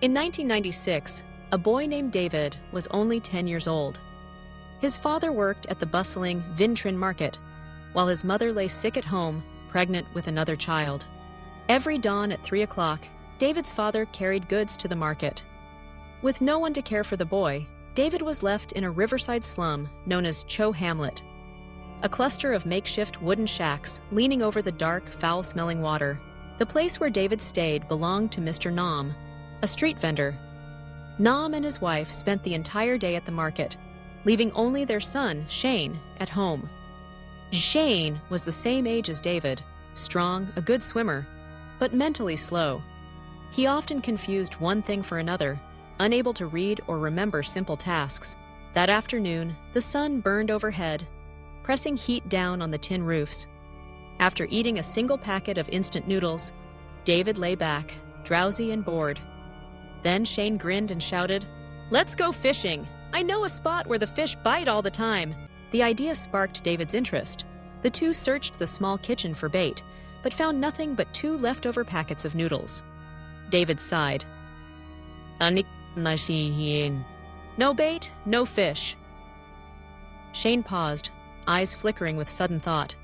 In 1996, a boy named David was only 10 years old. His father worked at the bustling Vintrin market, while his mother lay sick at home, pregnant with another child. Every dawn at 3 o'clock, David's father carried goods to the market. With no one to care for the boy, David was left in a riverside slum known as Cho Hamlet, a cluster of makeshift wooden shacks leaning over the dark, foul-smelling water. The place where David stayed belonged to Mr. Nam, a street vendor. Nam and his wife spent the entire day at the market, leaving only their son, Shane, at home. Shane was the same age as David, strong, a good swimmer, but mentally slow. He often confused one thing for another, unable to read or remember simple tasks. That afternoon, the sun burned overhead, pressing heat down on the tin roofs. After eating a single packet of instant noodles, David lay back, drowsy and bored. Then Shane grinned and shouted, "Let's go fishing! I know a spot where the fish bite all the time." The idea sparked David's interest. The two searched the small kitchen for bait, but found nothing but 2 leftover packets of noodles. David sighed. No bait, no fish. Shane paused, eyes flickering with sudden thought.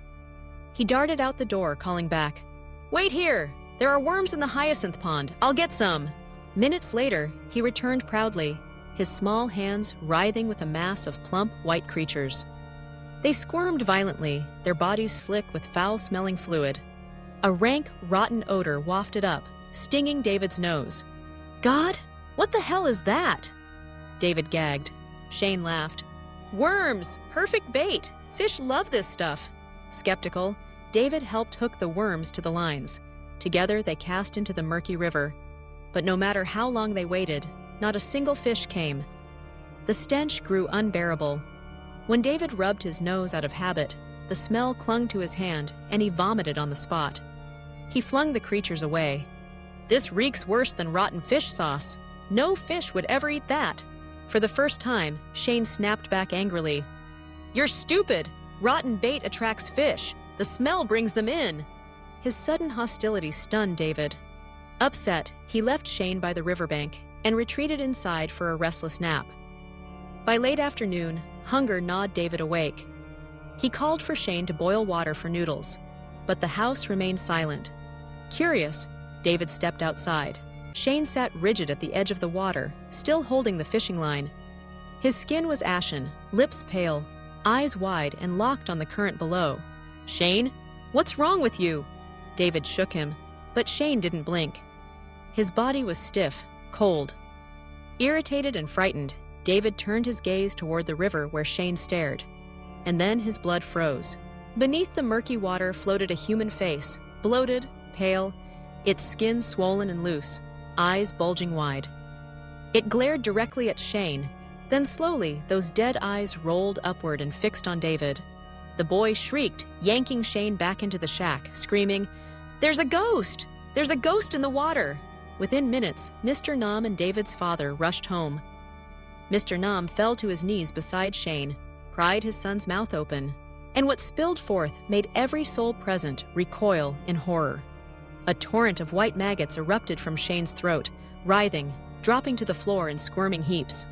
He darted out the door, calling back, "Wait here! There are worms in the hyacinth pond. I'll get some." Minutes later, he returned proudly, his small hands writhing with a mass of plump, white creatures. They squirmed violently, their bodies slick with foul-smelling fluid. A rank, rotten odor wafted up, stinging David's nose. "God, what the hell is that?" David gagged. Shane laughed. "Worms! Perfect bait! Fish love this stuff." Skeptical, David helped hook the worms to the lines. Together, they cast into the murky river. But no matter how long they waited, not a single fish came. The stench grew unbearable. When David rubbed his nose out of habit, the smell clung to his hand and he vomited on the spot. He flung the creatures away. "This reeks worse than rotten fish sauce. No fish would ever eat that." For the first time, Shane snapped back angrily. "You're stupid! Rotten bait attracts fish. The smell brings them in." His sudden hostility stunned David. Upset, he left Shane by the riverbank and retreated inside for a restless nap. By late afternoon, hunger gnawed David awake. He called for Shane to boil water for noodles, but the house remained silent. Curious, David stepped outside. Shane sat rigid at the edge of the water, still holding the fishing line. His skin was ashen, lips pale, eyes wide and locked on the current below. "Shane, what's wrong with you?" David shook him, but Shane didn't blink. His body was stiff, cold. Irritated and frightened, David turned his gaze toward the river where Shane stared. And then his blood froze. Beneath the murky water floated a human face, bloated, pale, its skin swollen and loose, eyes bulging wide. It glared directly at Shane, then slowly those dead eyes rolled upward and fixed on David. The boy shrieked, yanking Shane back into the shack, screaming, "There's a ghost! There's a ghost in the water!" Within minutes, Mr. Nam and David's father rushed home. Mr. Nam fell to his knees beside Shane, pried his son's mouth open, and what spilled forth made every soul present recoil in horror. A torrent of white maggots erupted from Shane's throat, writhing, dropping to the floor in squirming heaps.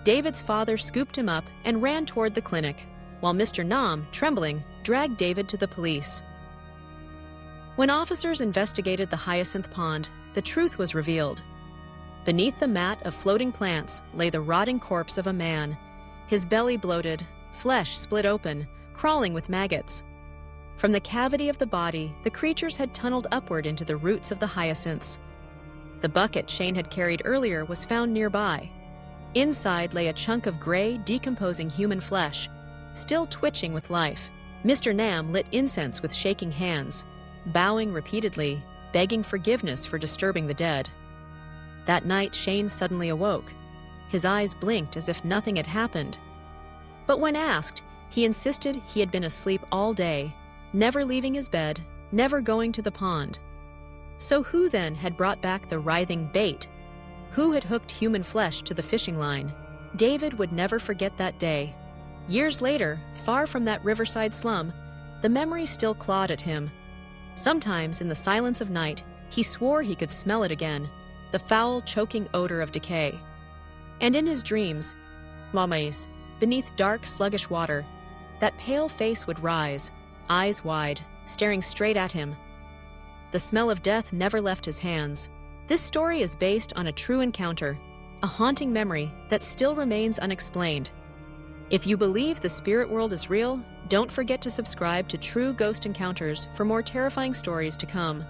David's father scooped him up and ran toward the clinic, while Mr. Nam, trembling, dragged David to the police. When officers investigated the hyacinth pond, the truth was revealed. Beneath the mat of floating plants lay the rotting corpse of a man, his belly bloated, flesh split open, crawling with maggots. From the cavity of the body, the creatures had tunneled upward into the roots of the hyacinths. The bucket Shane had carried earlier was found nearby. Inside lay a chunk of gray, decomposing human flesh, still twitching with life. Mr. Nam lit incense with shaking hands, bowing repeatedly, begging forgiveness for disturbing the dead. That night, Shane suddenly awoke. His eyes blinked as if nothing had happened. But when asked, he insisted he had been asleep all day, never leaving his bed, never going to the pond. So who then had brought back the writhing bait? Who had hooked human flesh to the fishing line? David would never forget that day. Years later, far from that riverside slum, the memory still clawed at him. Sometimes, in the silence of night, he swore he could smell it again, the foul, choking odor of decay. And in his dreams, Mamais, beneath dark, sluggish water, that pale face would rise, eyes wide, staring straight at him. The smell of death never left his hands. This story is based on a true encounter, a haunting memory that still remains unexplained. If you believe the spirit world is real, don't forget to subscribe to True Ghost Encounters for more terrifying stories to come.